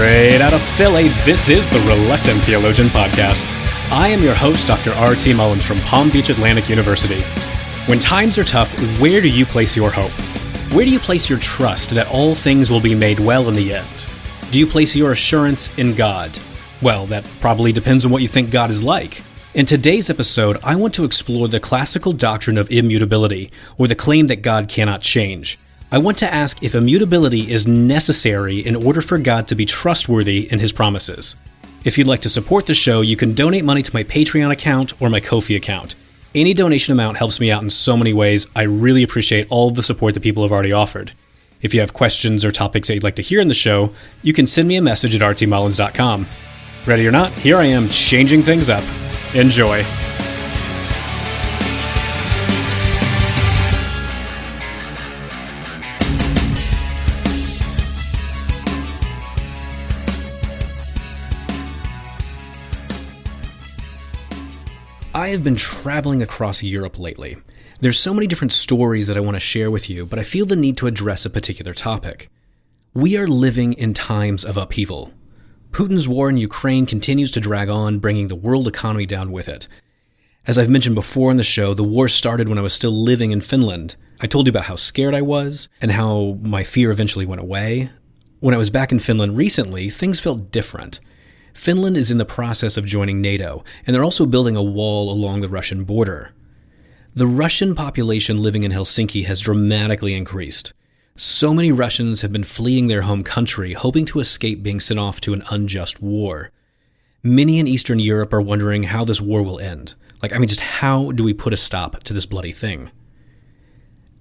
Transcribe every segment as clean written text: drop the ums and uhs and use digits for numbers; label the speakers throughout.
Speaker 1: Straight out of Philly, this is the Reluctant Theologian Podcast. I am your host, Dr. R.T. Mullins from Palm Beach Atlantic University. When times are tough, where do you place your hope? Where do you place your trust that all things will be made well in the end? Do you place your assurance in God? Well, that probably depends on what you think God is like. In today's episode, I want to explore the classical doctrine of immutability, or the claim that God cannot change. I want to ask if immutability is necessary in order for God to be trustworthy in His promises. If you'd like to support the show, you can donate money to my Patreon account or my Ko-fi account. Any donation amount helps me out in so many ways. I really appreciate all of the support that people have already offered. If you have questions or topics that you'd like to hear in the show, you can send me a message at rtmullins.com. Ready or not, here I am changing things up. Enjoy. I have been traveling across Europe lately. There's so many different stories that I want to share with you, but I feel the need to address a particular topic. We are living in times of upheaval. Putin's war in Ukraine continues to drag on, bringing the world economy down with it. As I've mentioned before in the show, the war started when I was still living in Finland. I told you about how scared I was and how my fear eventually went away. When I was back in Finland recently, things felt different. Finland is in the process of joining NATO, and they're also building a wall along the Russian border. The Russian population living in Helsinki has dramatically increased. So many Russians have been fleeing their home country, hoping to escape being sent off to an unjust war. Many in Eastern Europe are wondering how this war will end. Just how do we put a stop to this bloody thing?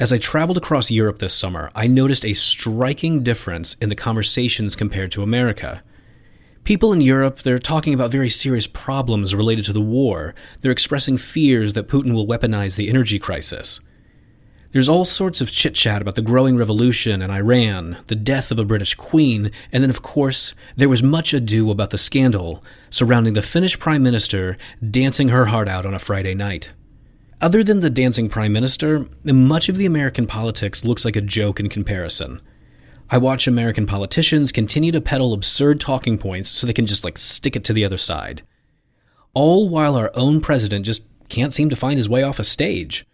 Speaker 1: As I traveled across Europe this summer, I noticed a striking difference in the conversations compared to America. People in Europe, they're talking about very serious problems related to the war. They're expressing fears that Putin will weaponize the energy crisis. There's all sorts of chit-chat about the growing revolution in Iran, the death of a British queen, and then, of course, there was much ado about the scandal surrounding the Finnish Prime Minister dancing her heart out on a Friday night. Other than the dancing Prime Minister, much of the American politics looks like a joke in comparison. I watch American politicians continue to peddle absurd talking points so they can just stick it to the other side. All while our own president just can't seem to find his way off a stage.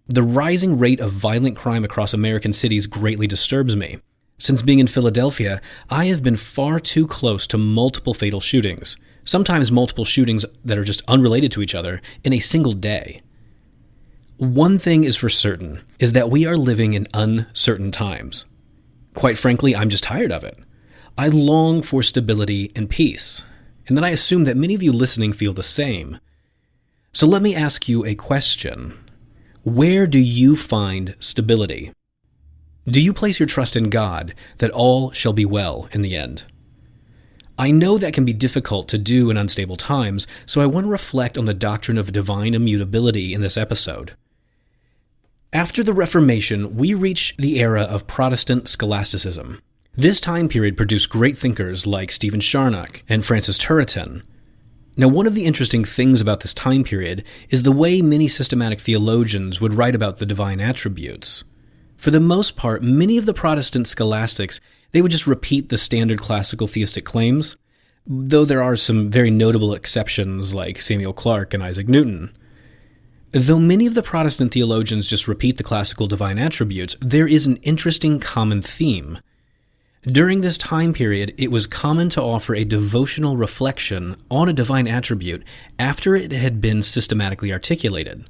Speaker 1: The rising rate of violent crime across American cities greatly disturbs me. Since being in Philadelphia, I have been far too close to multiple fatal shootings, sometimes multiple shootings that are just unrelated to each other, in a single day. One thing is for certain, is that we are living in uncertain times. Quite frankly, I'm just tired of it. I long for stability and peace, and then I assume that many of you listening feel the same. So let me ask you a question. Where do you find stability? Do you place your trust in God that all shall be well in the end? I know that can be difficult to do in unstable times, so I want to reflect on the doctrine of divine immutability in this episode. After the Reformation, we reach the era of Protestant scholasticism. This time period produced great thinkers like Stephen Charnock and Francis Turretin. Now, one of the interesting things about this time period is the way many systematic theologians would write about the divine attributes. For the most part, many of the Protestant scholastics, they would just repeat the standard classical theistic claims, though there are some very notable exceptions like Samuel Clarke and Isaac Newton. Though many of the Protestant theologians just repeat the classical divine attributes, there is an interesting common theme. During this time period, it was common to offer a devotional reflection on a divine attribute after it had been systematically articulated.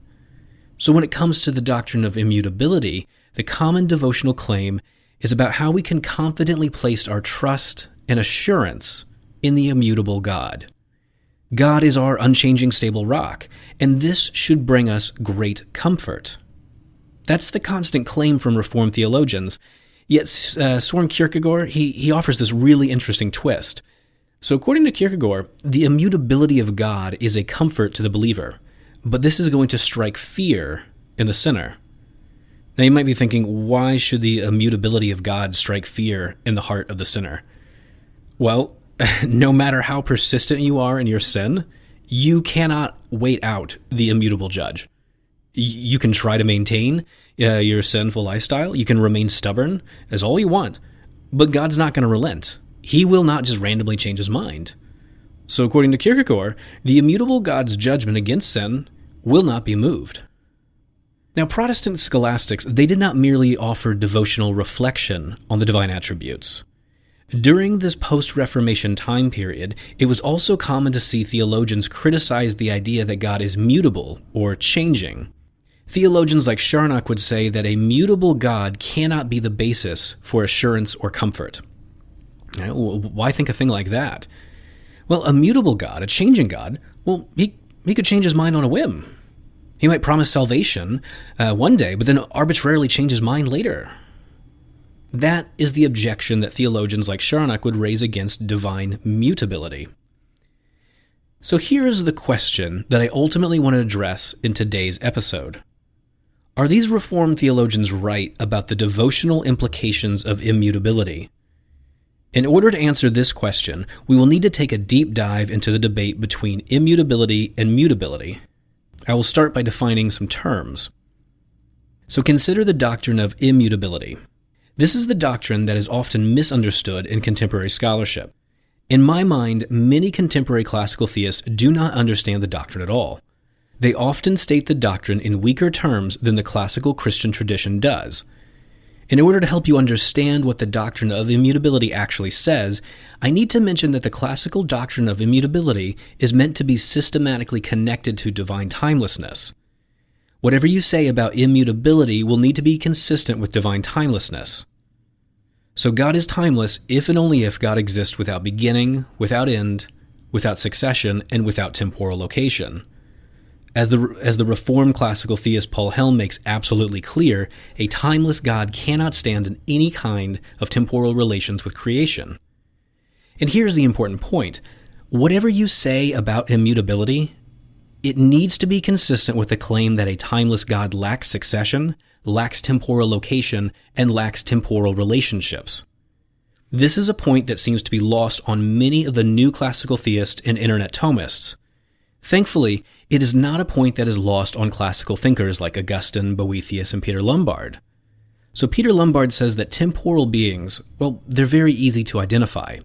Speaker 1: So when it comes to the doctrine of immutability, the common devotional claim is about how we can confidently place our trust and assurance in the immutable God. God is our unchanging, stable rock, and this should bring us great comfort. That's the constant claim from Reformed theologians. Yet Søren Kierkegaard, he offers this really interesting twist. So according to Kierkegaard, the immutability of God is a comfort to the believer, but this is going to strike fear in the sinner. Now you might be thinking, why should the immutability of God strike fear in the heart of the sinner? Well, no matter how persistent you are in your sin, you cannot wait out the immutable judge. You can try to maintain your sinful lifestyle. You can remain stubborn as all you want, but God's not going to relent. He will not just randomly change his mind. So according to Kierkegaard, the immutable God's judgment against sin will not be moved. Now, Protestant scholastics, they did not merely offer devotional reflection on the divine attributes. During this post-Reformation time period, it was also common to see theologians criticize the idea that God is mutable or changing. Theologians like Charnock would say that a mutable God cannot be the basis for assurance or comfort. Now, why think a thing like that? Well, a mutable God, a changing God, well, he could change his mind on a whim. He might promise salvation one day, but then arbitrarily change his mind later. That is the objection that theologians like Charnock would raise against divine mutability. So here's the question that I ultimately want to address in today's episode. Are these Reformed theologians right about the devotional implications of immutability? In order to answer this question, we will need to take a deep dive into the debate between immutability and mutability. I will start by defining some terms. So consider the doctrine of immutability. This is the doctrine that is often misunderstood in contemporary scholarship. In my mind, many contemporary classical theists do not understand the doctrine at all. They often state the doctrine in weaker terms than the classical Christian tradition does. In order to help you understand what the doctrine of immutability actually says, I need to mention that the classical doctrine of immutability is meant to be systematically connected to divine timelessness. Whatever you say about immutability will need to be consistent with divine timelessness. So God is timeless if and only if God exists without beginning, without end, without succession, and without temporal location. As the Reformed classical theist Paul Helm makes absolutely clear, a timeless God cannot stand in any kind of temporal relations with creation. And here's the important point. Whatever you say about immutability, it needs to be consistent with the claim that a timeless God lacks succession, lacks temporal location, and lacks temporal relationships. This is a point that seems to be lost on many of the new classical theists and internet Thomists. Thankfully, it is not a point that is lost on classical thinkers like Augustine, Boethius, and Peter Lombard. So Peter Lombard says that temporal beings, well, they're very easy to identify.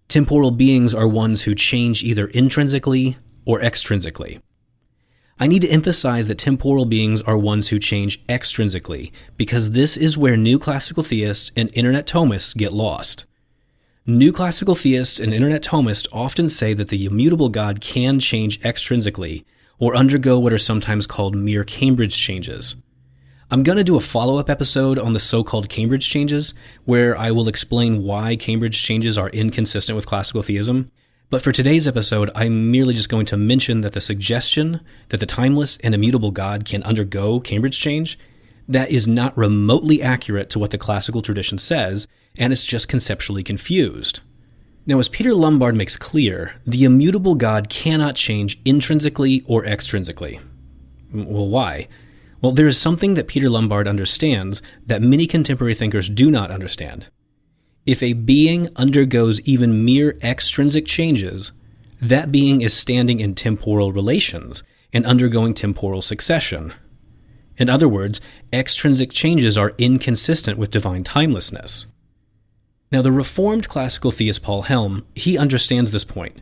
Speaker 1: Temporal beings are ones who change either intrinsically or extrinsically. I need to emphasize that temporal beings are ones who change extrinsically, because this is where new classical theists and internet Thomists get lost. New classical theists and internet Thomists often say that the immutable God can change extrinsically, or undergo what are sometimes called mere Cambridge changes. I'm going to do a follow-up episode on the so-called Cambridge changes, where I will explain why Cambridge changes are inconsistent with classical theism. But for today's episode, I'm merely just going to mention that the suggestion that the timeless and immutable God can undergo Cambridge change, that is not remotely accurate to what the classical tradition says, and it's just conceptually confused. Now, as Peter Lombard makes clear, the immutable God cannot change intrinsically or extrinsically. Well, why? Well, there is something that Peter Lombard understands that many contemporary thinkers do not understand. If a being undergoes even mere extrinsic changes, that being is standing in temporal relations and undergoing temporal succession. In other words, extrinsic changes are inconsistent with divine timelessness. Now, the Reformed classical theist Paul Helm, he understands this point.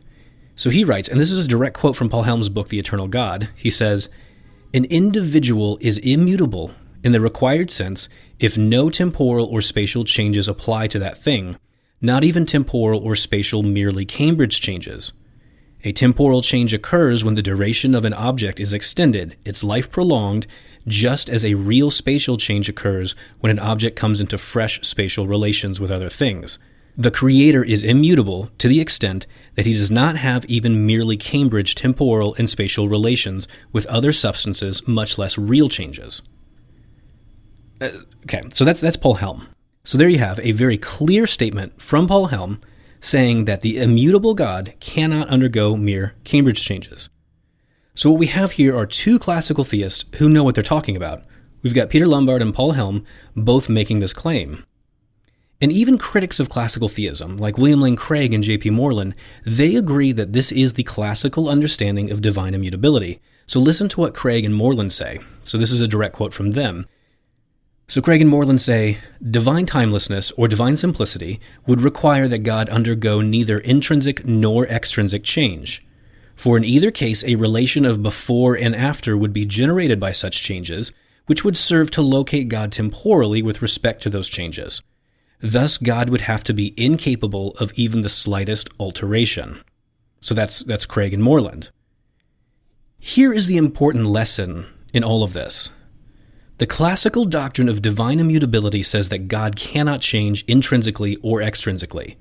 Speaker 1: So he writes, and this is a direct quote from Paul Helm's book, The Eternal God, he says, "An individual is immutable in the required sense if no temporal or spatial changes apply to that thing, not even temporal or spatial merely Cambridge changes. A temporal change occurs when the duration of an object is extended, its life prolonged, just as a real spatial change occurs when an object comes into fresh spatial relations with other things. The Creator is immutable to the extent that he does not have even merely Cambridge temporal and spatial relations with other substances, much less real changes." Okay, so that's Paul Helm. So there you have a very clear statement from Paul Helm saying that the immutable God cannot undergo mere Cambridge changes. So what we have here are two classical theists who know what they're talking about. We've got Peter Lombard and Paul Helm both making this claim. And even critics of classical theism, like William Lane Craig and J.P. Moreland, they agree that this is the classical understanding of divine immutability. So listen to what Craig and Moreland say. So this is a direct quote from them. So Craig and Moreland say, divine timelessness or divine simplicity would require that God undergo neither intrinsic nor extrinsic change. For in either case, a relation of before and after would be generated by such changes, which would serve to locate God temporally with respect to those changes. Thus, God would have to be incapable of even the slightest alteration. So that's Craig and Moreland. Here is the important lesson in all of this. The classical doctrine of divine immutability says that God cannot change intrinsically or extrinsically.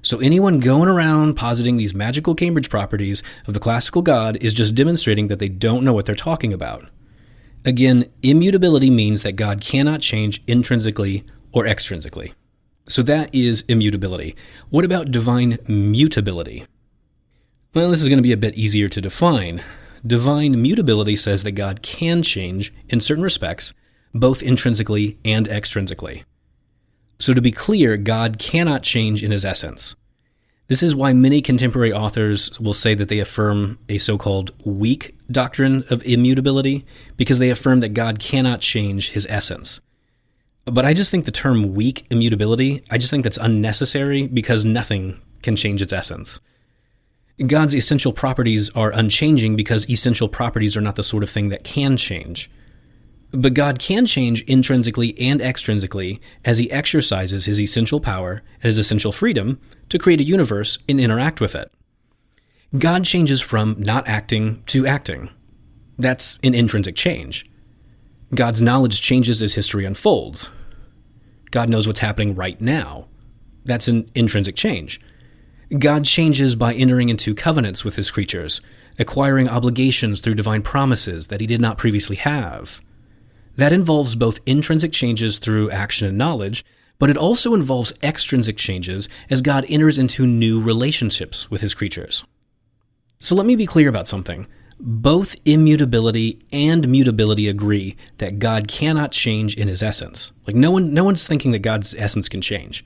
Speaker 1: So anyone going around positing these magical Cambridge properties of the classical God is just demonstrating that they don't know what they're talking about. Again, immutability means that God cannot change intrinsically or extrinsically. So that is immutability. What about divine mutability? Well, this is going to be a bit easier to define. Divine mutability says that God can change in certain respects, both intrinsically and extrinsically. So to be clear, God cannot change in his essence. This is why many contemporary authors will say that they affirm a so-called weak doctrine of immutability, because they affirm that God cannot change his essence. But I just think the term weak immutability, I just think that's unnecessary because nothing can change its essence. God's essential properties are unchanging because essential properties are not the sort of thing that can change. But God can change intrinsically and extrinsically as he exercises his essential power and his essential freedom to create a universe and interact with it. God changes from not acting to acting. That's an intrinsic change. God's knowledge changes as history unfolds. God knows what's happening right now. That's an intrinsic change. God changes by entering into covenants with his creatures, acquiring obligations through divine promises that he did not previously have. That involves both intrinsic changes through action and knowledge, but it also involves extrinsic changes as God enters into new relationships with his creatures. So let me be clear about something. Both immutability and mutability agree that God cannot change in his essence. Like no one's thinking that God's essence can change.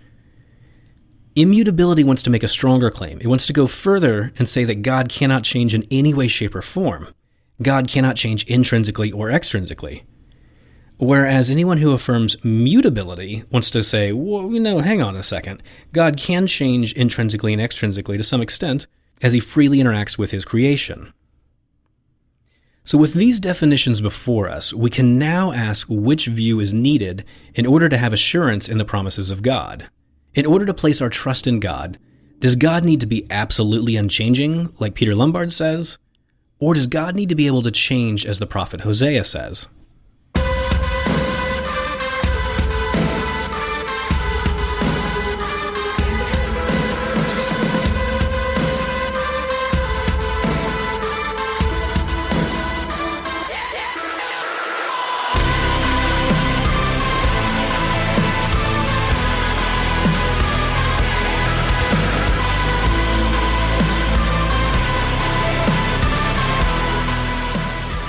Speaker 1: Immutability wants to make a stronger claim. It wants to go further and say that God cannot change in any way, shape, or form. God cannot change intrinsically or extrinsically. Whereas anyone who affirms mutability wants to say, well, hang on a second. God can change intrinsically and extrinsically to some extent as he freely interacts with his creation. So with these definitions before us, we can now ask which view is needed in order to have assurance in the promises of God. In order to place our trust in God, does God need to be absolutely unchanging, like Peter Lombard says? Or does God need to be able to change, as the prophet Hosea says?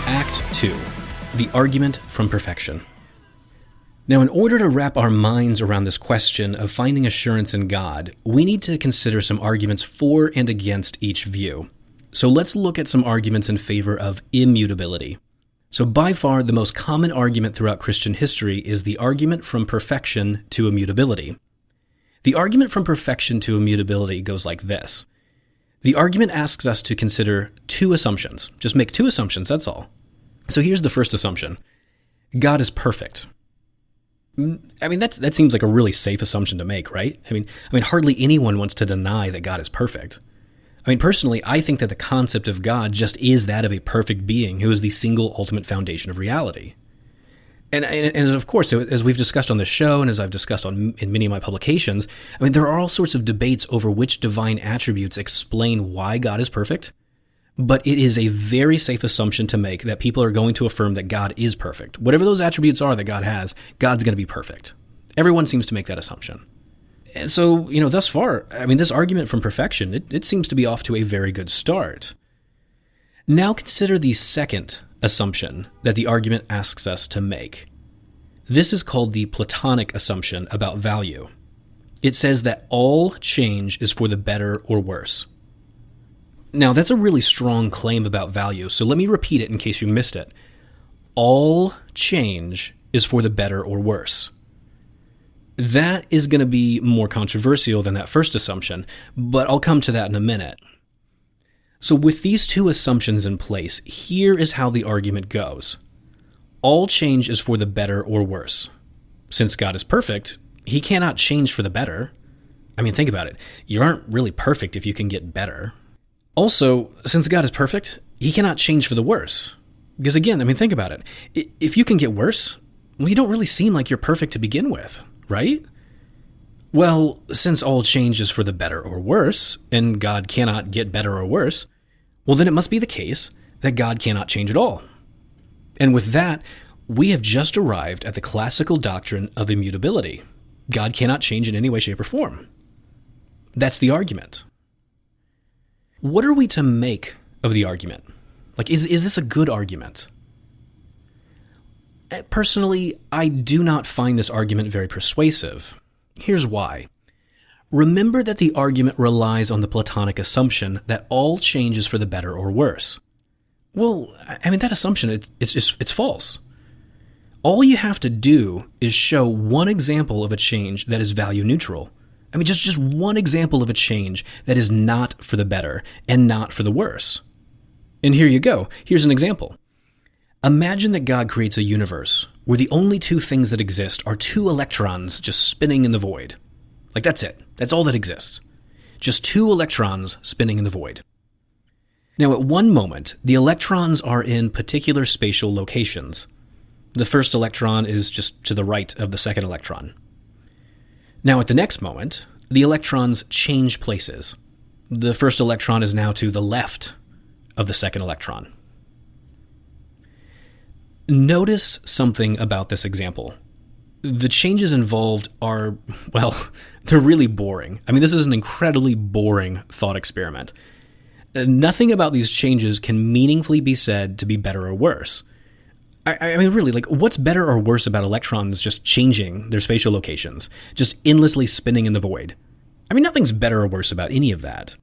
Speaker 1: Act 2. The Argument from Perfection. Now, in order to wrap our minds around this question of finding assurance in God, we need to consider some arguments for and against each view. So let's look at some arguments in favor of immutability. So by far, the most common argument throughout Christian history is the argument from perfection to immutability. The argument from perfection to immutability goes like this. The argument asks us to consider two assumptions. Just make two assumptions, that's all. So here's the first assumption. God is perfect. I mean, that seems like a really safe assumption to make, right? I mean, hardly anyone wants to deny that God is perfect. I mean, personally, I think that the concept of God just is that of a perfect being who is the single ultimate foundation of reality. And of course, as we've discussed on this show and as I've discussed in many of my publications, I mean, there are all sorts of debates over which divine attributes explain why God is perfect. But it is a very safe assumption to make that people are going to affirm that God is perfect. Whatever those attributes are that God has, God's going to be perfect. Everyone seems to make that assumption. And so, thus far, I mean, this argument from perfection, it seems to be off to a very good start. Now consider the second assumption that the argument asks us to make. This is called the Platonic assumption about value. It says that all change is for the better or worse. Now, that's a really strong claim about value, so let me repeat it in case you missed it. All change is for the better or worse. That is going to be more controversial than that first assumption, but I'll come to that in a minute. So with these two assumptions in place, here is how the argument goes. All change is for the better or worse. Since God is perfect, he cannot change for the better. I mean, think about it. You aren't really perfect if you can get better. Also, since God is perfect, he cannot change for the worse. Because again, I mean, think about it. If you can get worse, well, you don't really seem like you're perfect to begin with, right? Well, since all change is for the better or worse, and God cannot get better or worse, well, then it must be the case that God cannot change at all. And with that, we have just arrived at the classical doctrine of immutability. God cannot change in any way, shape, or form. That's the argument. What are we to make of the argument? Like, is this a good argument? Personally, I do not find this argument very persuasive. Here's why. Remember that the argument relies on the Platonic assumption that all change is for the better or worse. Well, I mean, that assumption, it's false. All you have to do is show one example of a change that is value neutral. I mean, just one example of a change that is not for the better and not for the worse. And here you go. Here's an example. Imagine that God creates a universe where the only two things that exist are two electrons just spinning in the void. Like, that's it. That's all that exists. Just two electrons spinning in the void. Now, at one moment, the electrons are in particular spatial locations. The first electron is just to the right of the second electron. Now, at the next moment, the electrons change places. The first electron is now to the left of the second electron. Notice something about this example. The changes involved are, well, they're really boring. I mean, this is an incredibly boring thought experiment. Nothing about these changes can meaningfully be said to be better or worse. I mean, really, like, what's better or worse about electrons just changing their spatial locations, just endlessly spinning in the void? I mean, nothing's better or worse about any of that.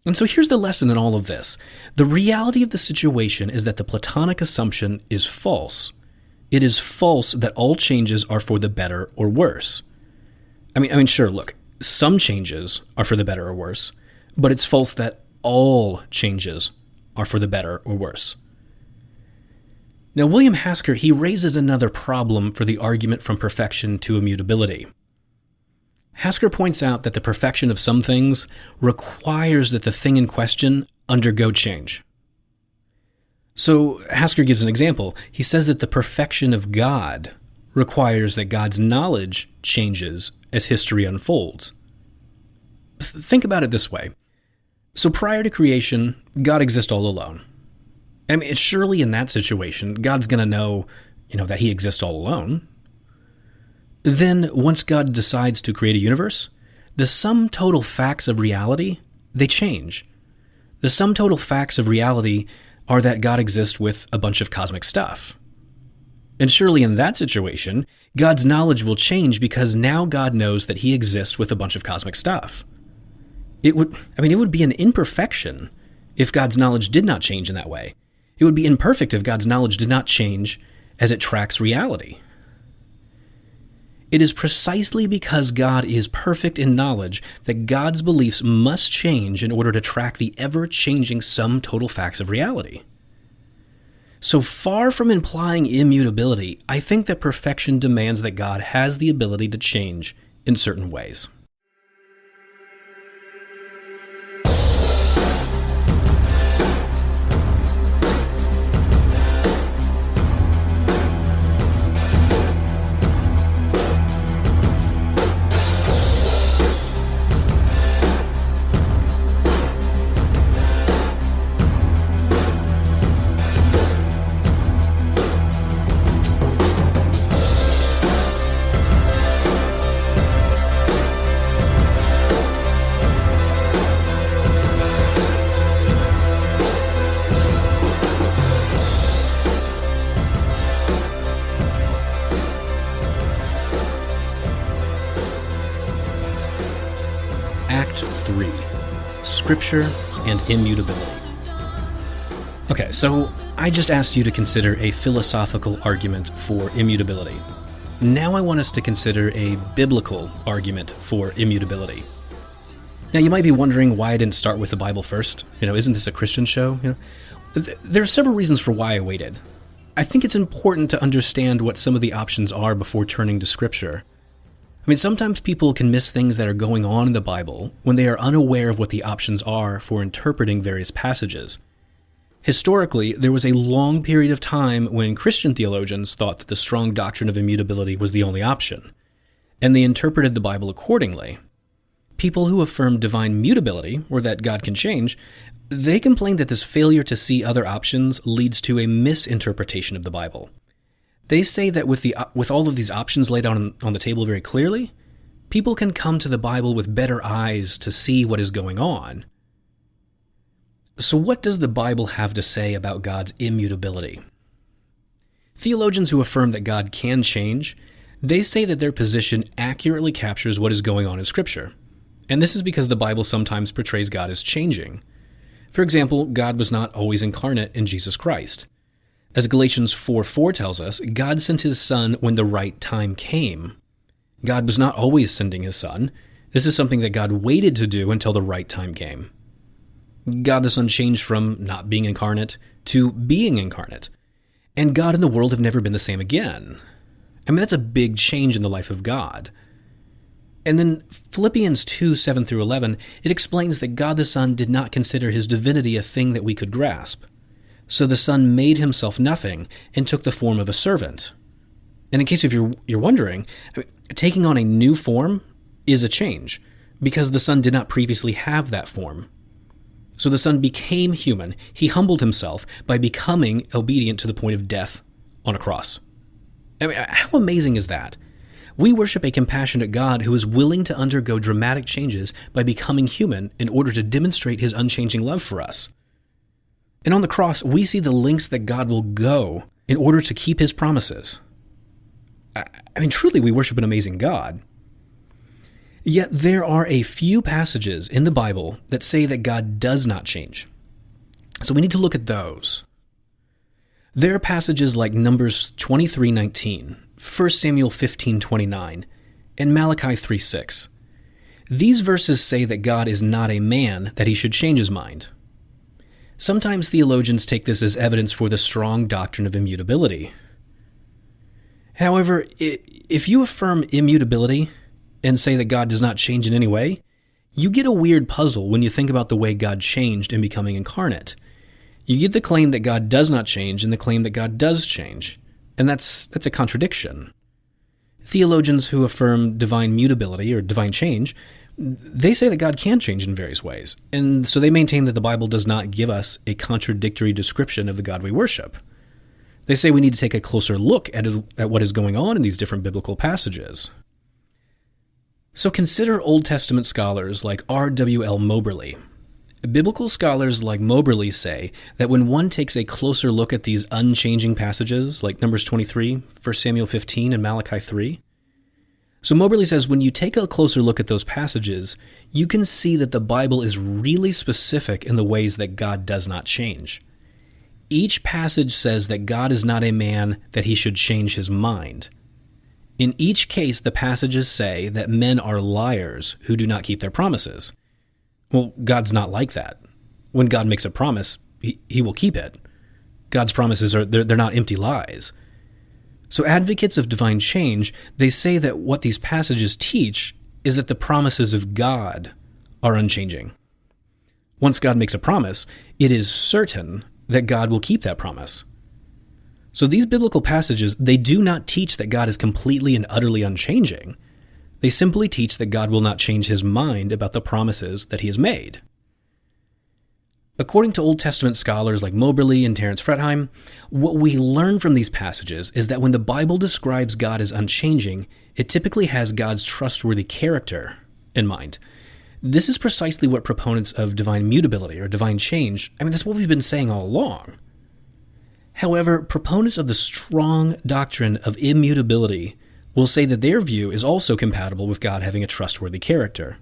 Speaker 1: And so here's the lesson in all of this. The reality of the situation is that the Platonic assumption is false. It is false that all changes are for the better or worse. I mean, sure, look, some changes are for the better or worse, but it's false that all changes are for the better or worse. Now, William Hasker, he raises another problem for the argument from perfection to immutability. Hasker points out that the perfection of some things requires that the thing in question undergo change. So Hasker gives an example. He says that the perfection of God requires that God's knowledge changes as history unfolds. Think about it this way. So prior to creation, God exists all alone. I mean, surely in that situation, God's going to know, that he exists all alone. Then, once God decides to create a universe, the sum total facts of reality, they change. The sum total facts of reality are that God exists with a bunch of cosmic stuff. And surely in that situation, God's knowledge will change because now God knows that he exists with a bunch of cosmic stuff. It would be an imperfection if God's knowledge did not change in that way. It would be imperfect if God's knowledge did not change as it tracks reality. It is precisely because God is perfect in knowledge that God's beliefs must change in order to track the ever-changing sum total facts of reality. So far from implying immutability, I think that perfection demands that God has the ability to change in certain ways. Act 3. Scripture and Immutability. Okay, so I just asked you to consider a philosophical argument for immutability. Now I want us to consider a biblical argument for immutability. Now you might be wondering why I didn't start with the Bible first. Isn't this a Christian show? There are several reasons for why I waited. I think it's important to understand what some of the options are before turning to Scripture. Sometimes people can miss things that are going on in the Bible when they are unaware of what the options are for interpreting various passages. Historically, there was a long period of time when Christian theologians thought that the strong doctrine of immutability was the only option, and they interpreted the Bible accordingly. People who affirm divine mutability, or that God can change, they complain that this failure to see other options leads to a misinterpretation of the Bible. They say that with all of these options laid out on the table very clearly, people can come to the Bible with better eyes to see what is going on. So what does the Bible have to say about God's immutability? Theologians who affirm that God can change, they say that their position accurately captures what is going on in Scripture. And this is because the Bible sometimes portrays God as changing. For example, God was not always incarnate in Jesus Christ. As Galatians 4:4 tells us, God sent his Son when the right time came. God was not always sending his Son. This is something that God waited to do until the right time came. God the Son changed from not being incarnate to being incarnate. And God and the world have never been the same again. That's a big change in the life of God. And then Philippians 2:7-11, it explains that God the Son did not consider his divinity a thing that we could grasp. So the Son made himself nothing and took the form of a servant. And in case if you're wondering, taking on a new form is a change, because the Son did not previously have that form. So the Son became human. He humbled himself by becoming obedient to the point of death on a cross. How amazing is that? We worship a compassionate God who is willing to undergo dramatic changes by becoming human in order to demonstrate his unchanging love for us. And on the cross, we see the lengths that God will go in order to keep his promises. Truly, we worship an amazing God. Yet there are a few passages in the Bible that say that God does not change. So we need to look at those. There are passages like Numbers 23:19, 1 Samuel 15:29, and Malachi 3:6. These verses say that God is not a man that he should change his mind. Sometimes theologians take this as evidence for the strong doctrine of immutability. However, if you affirm immutability and say that God does not change in any way, you get a weird puzzle when you think about the way God changed in becoming incarnate. You get the claim that God does not change and the claim that God does change, and that's a contradiction. Theologians who affirm divine mutability or divine change, they say that God can change in various ways, and so they maintain that the Bible does not give us a contradictory description of the God we worship. They say we need to take a closer look at what is going on in these different biblical passages. So consider Old Testament scholars like R.W.L. Moberly. Biblical scholars like Moberly say that when one takes a closer look at these unchanging passages like Numbers 23, 1 Samuel 15, and Malachi 3, so Moberly says when you take a closer look at those passages, you can see that the Bible is really specific in the ways that God does not change. Each passage says that God is not a man that he should change his mind. In each case, the passages say that men are liars who do not keep their promises. Well, God's not like that. When God makes a promise, he will keep it. God's promises they're not empty lies. So advocates of divine change, they say that what these passages teach is that the promises of God are unchanging. Once God makes a promise, it is certain that God will keep that promise. So these biblical passages, they do not teach that God is completely and utterly unchanging. They simply teach that God will not change his mind about the promises that he has made. According to Old Testament scholars like Moberly and Terence Fretheim, what we learn from these passages is that when the Bible describes God as unchanging, it typically has God's trustworthy character in mind. This is precisely what proponents of divine mutability or divine change, that's what we've been saying all along. However, proponents of the strong doctrine of immutability will say that their view is also compatible with God having a trustworthy character.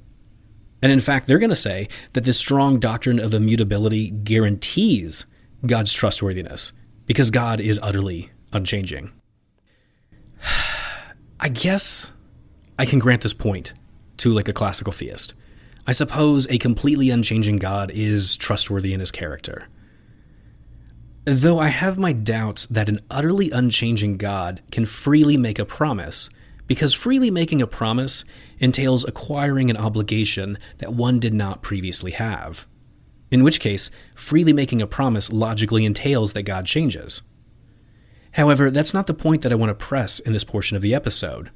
Speaker 1: And in fact, they're going to say that this strong doctrine of immutability guarantees God's trustworthiness, because God is utterly unchanging. I guess I can grant this point to like a classical theist. I suppose a completely unchanging God is trustworthy in his character. Though I have my doubts that an utterly unchanging God can freely make a promise, because freely making a promise entails acquiring an obligation that one did not previously have. In which case, freely making a promise logically entails that God changes. However, that's not the point that I want to press in this portion of the episode.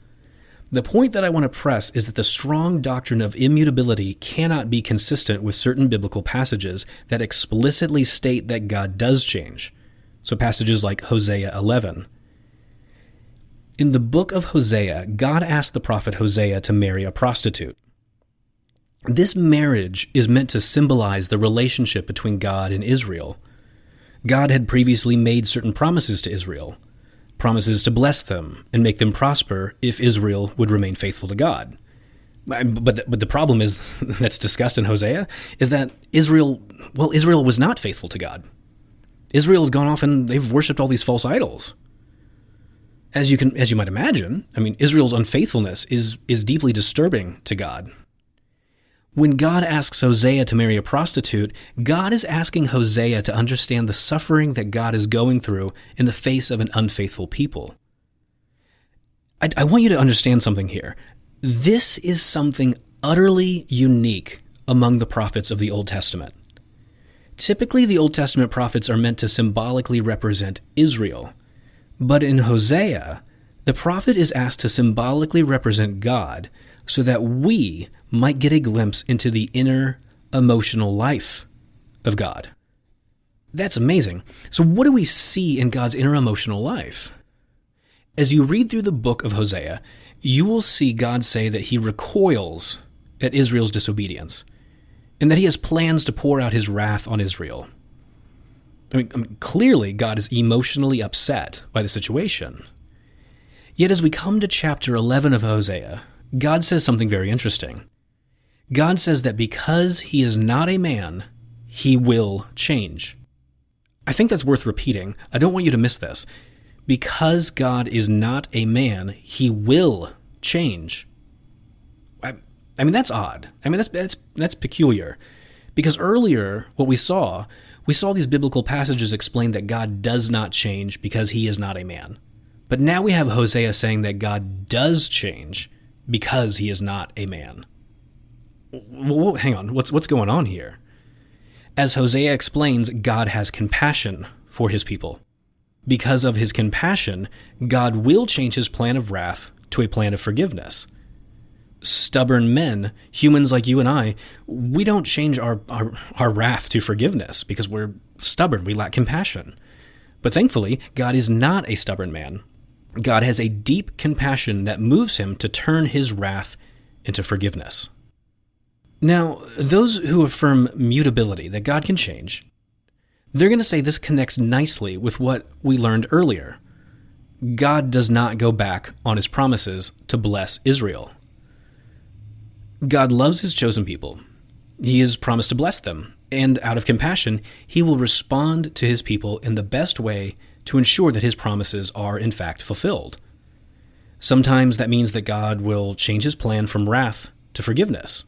Speaker 1: The point that I want to press is that the strong doctrine of immutability cannot be consistent with certain biblical passages that explicitly state that God does change. So passages like Hosea 11. In the book of Hosea, God asked the prophet Hosea to marry a prostitute. This marriage is meant to symbolize the relationship between God and Israel. God had previously made certain promises to Israel, promises to bless them and make them prosper if Israel would remain faithful to God. But the problem is that's discussed in Hosea is that Israel was not faithful to God. Israel's gone off and they've worshipped all these false idols. As you might imagine, Israel's unfaithfulness is deeply disturbing to God. When God asks Hosea to marry a prostitute, God is asking Hosea to understand the suffering that God is going through in the face of an unfaithful people. I want you to understand something here. This is something utterly unique among the prophets of the Old Testament. Typically, the Old Testament prophets are meant to symbolically represent Israel. But in Hosea, the prophet is asked to symbolically represent God so that we might get a glimpse into the inner emotional life of God. That's amazing. So what do we see in God's inner emotional life? As you read through the book of Hosea, you will see God say that he recoils at Israel's disobedience and that he has plans to pour out his wrath on Israel. Clearly, God is emotionally upset by the situation. Yet as we come to chapter 11 of Hosea, God says something very interesting. God says that because he is not a man, he will change. I think that's worth repeating. I don't want you to miss this. Because God is not a man, he will change. That's odd. That's peculiar. Because earlier, what we saw these biblical passages explain that God does not change because he is not a man. But now we have Hosea saying that God does change because he is not a man. Well, hang on, what's going on here? As Hosea explains, God has compassion for his people. Because of his compassion, God will change his plan of wrath to a plan of forgiveness. Stubborn men, humans like you and I, we don't change our wrath to forgiveness because we're stubborn, we lack compassion. But thankfully, God is not a stubborn man. God has a deep compassion that moves him to turn his wrath into forgiveness. Now, those who affirm mutability, that God can change, they're going to say this connects nicely with what we learned earlier. God does not go back on his promises to bless Israel. God loves his chosen people. He has promised to bless them, and out of compassion, he will respond to his people in the best way to ensure that his promises are in fact fulfilled. Sometimes that means that God will change his plan from wrath to forgiveness.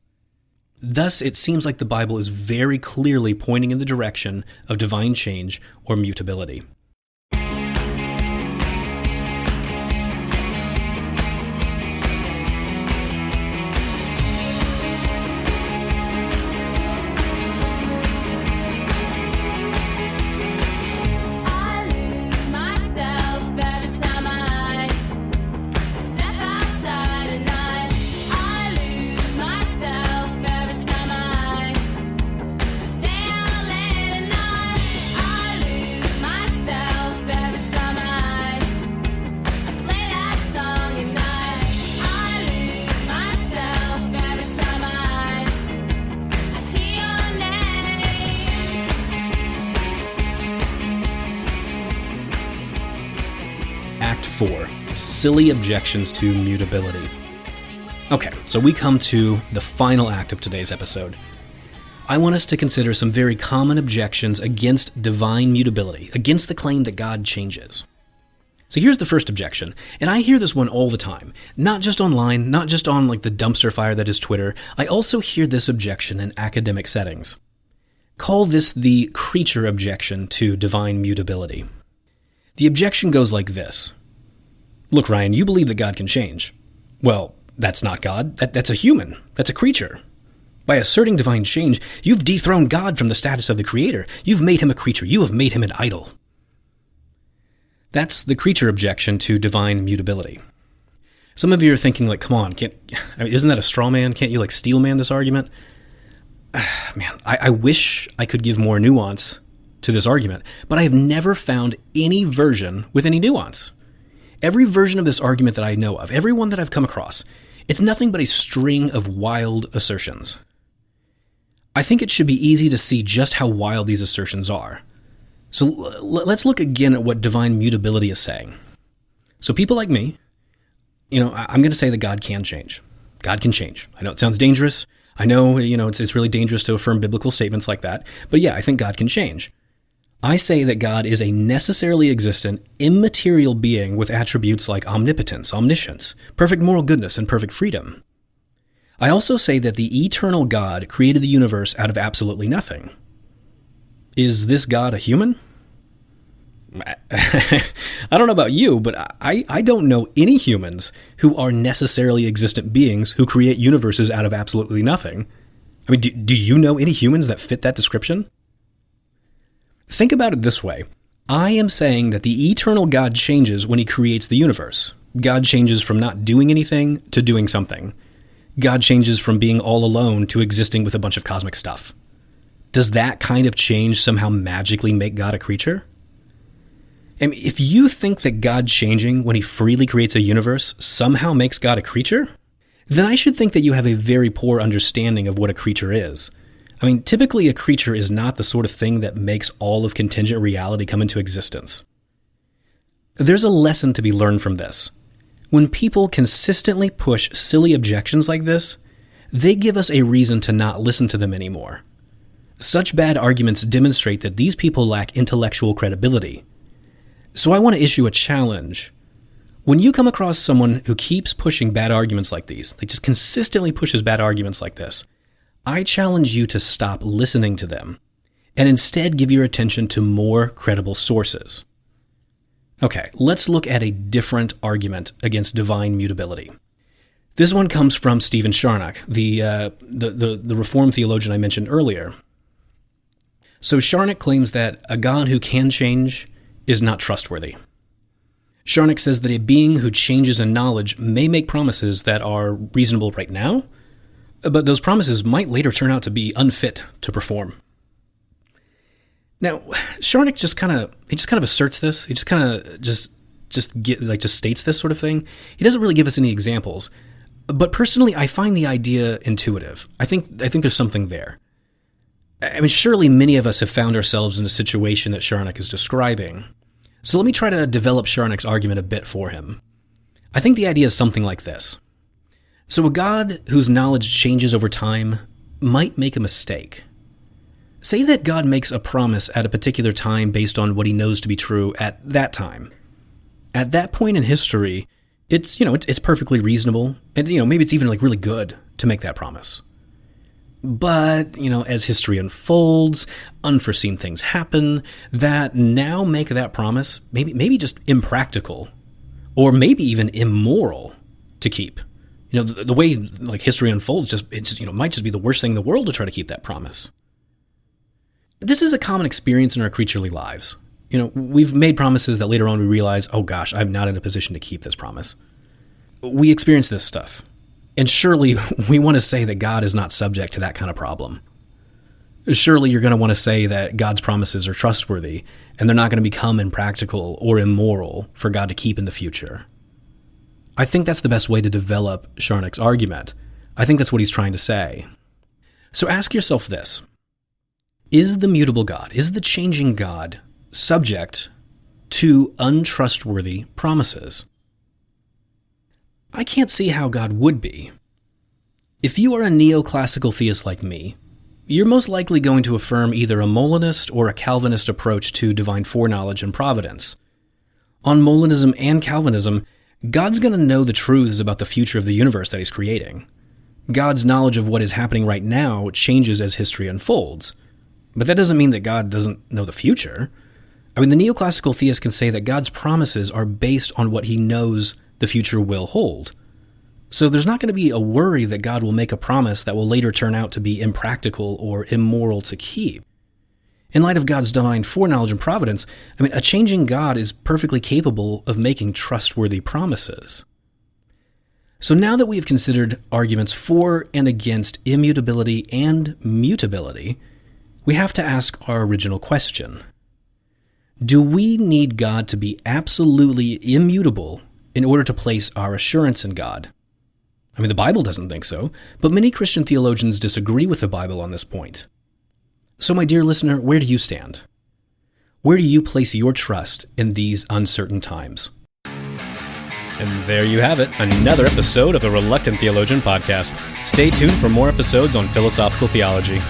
Speaker 1: Thus, it seems like the Bible is very clearly pointing in the direction of divine change or mutability. Act 4. Silly objections to mutability. Okay, so we come to the final act of today's episode. I want us to consider some very common objections against divine mutability, against the claim that God changes. So here's the first objection, and I hear this one all the time, not just online, not just on like the dumpster fire that is Twitter. I also hear this objection in academic settings. Call this the creature objection to divine mutability. The objection goes like this. Look, Ryan, you believe that God can change. Well, that's not God. That's a human. That's a creature. By asserting divine change, you've dethroned God from the status of the creator. You've made him a creature. You have made him an idol. That's the creature objection to divine mutability. Some of you are thinking, like, come on, isn't that a straw man? Can't you, like, steel man this argument? Man, I wish I could give more nuance to this argument, but I have never found any version with any nuance. Every version of this argument that I know of, every one that I've come across, it's nothing but a string of wild assertions. I think it should be easy to see just how wild these assertions are. So let's look again at what divine mutability is saying. So people like me, I'm going to say that God can change. God can change. I know it sounds dangerous. I know, it's really dangerous to affirm biblical statements like that. But yeah, I think God can change. I say that God is a necessarily existent, immaterial being with attributes like omnipotence, omniscience, perfect moral goodness, and perfect freedom. I also say that the eternal God created the universe out of absolutely nothing. Is this God a human? I don't know about you, but I don't know any humans who are necessarily existent beings who create universes out of absolutely nothing. I mean, do you know any humans that fit that description? Think about it this way. I am saying that the eternal God changes when he creates the universe. God changes from not doing anything to doing something. God changes from being all alone to existing with a bunch of cosmic stuff. Does that kind of change somehow magically make God a creature? And if you think that God changing when he freely creates a universe somehow makes God a creature, then I should think that you have a very poor understanding of what a creature is. I mean, typically a creature is not the sort of thing that makes all of contingent reality come into existence. There's a lesson to be learned from this. When people consistently push silly objections like this, they give us a reason to not listen to them anymore. Such bad arguments demonstrate that these people lack intellectual credibility. So I want to issue a challenge. When you come across someone who keeps pushing bad arguments like these, like just consistently pushes bad arguments like this, I challenge you to stop listening to them and instead give your attention to more credible sources. Okay, let's look at a different argument against divine mutability. This one comes from Stephen Charnock, the Reformed theologian I mentioned earlier. So Charnock claims that a God who can change is not trustworthy. Charnock says that a being who changes in knowledge may make promises that are reasonable right now, but those promises might later turn out to be unfit to perform. Now, Charnock just kind of asserts this. He just kind of just states this sort of thing. He doesn't really give us any examples, but personally, I find the idea intuitive. I think there's something there. I mean, surely many of us have found ourselves in a situation that Charnock is describing. So let me try to develop Charnock's argument a bit for him. I think the idea is something like this. So a God whose knowledge changes over time might make a mistake. Say that God makes a promise at a particular time based on what he knows to be true at that time. At that point in history, it's perfectly reasonable, and maybe it's even like really good to make that promise. But, as history unfolds, unforeseen things happen that now make that promise maybe just impractical, or maybe even immoral to keep. The way like history unfolds it might just be the worst thing in the world to try to keep that promise. This is a common experience in our creaturely lives. We've made promises that later on we realize, oh gosh, I'm not in a position to keep this promise. We experience this stuff. And surely we want to say that God is not subject to that kind of problem. Surely you're going to want to say that God's promises are trustworthy and they're not going to become impractical or immoral for God to keep in the future. I think that's the best way to develop Charnock's argument. I think that's what he's trying to say. So ask yourself this. Is the mutable God, is the changing God subject to untrustworthy promises? I can't see how God would be. If you are a neoclassical theist like me, you're most likely going to affirm either a Molinist or a Calvinist approach to divine foreknowledge and providence. On Molinism and Calvinism, God's going to know the truths about the future of the universe that he's creating. God's knowledge of what is happening right now changes as history unfolds. But that doesn't mean that God doesn't know the future. The neoclassical theist can say that God's promises are based on what he knows the future will hold. So there's not going to be a worry that God will make a promise that will later turn out to be impractical or immoral to keep. In light of God's divine foreknowledge and providence, a changing God is perfectly capable of making trustworthy promises. So now that we have considered arguments for and against immutability and mutability, we have to ask our original question. Do we need God to be absolutely immutable in order to place our assurance in God? The Bible doesn't think so, but many Christian theologians disagree with the Bible on this point. So, my dear listener, where do you stand? Where do you place your trust in these uncertain times? And there you have it, another episode of the Reluctant Theologian podcast. Stay tuned for more episodes on philosophical theology.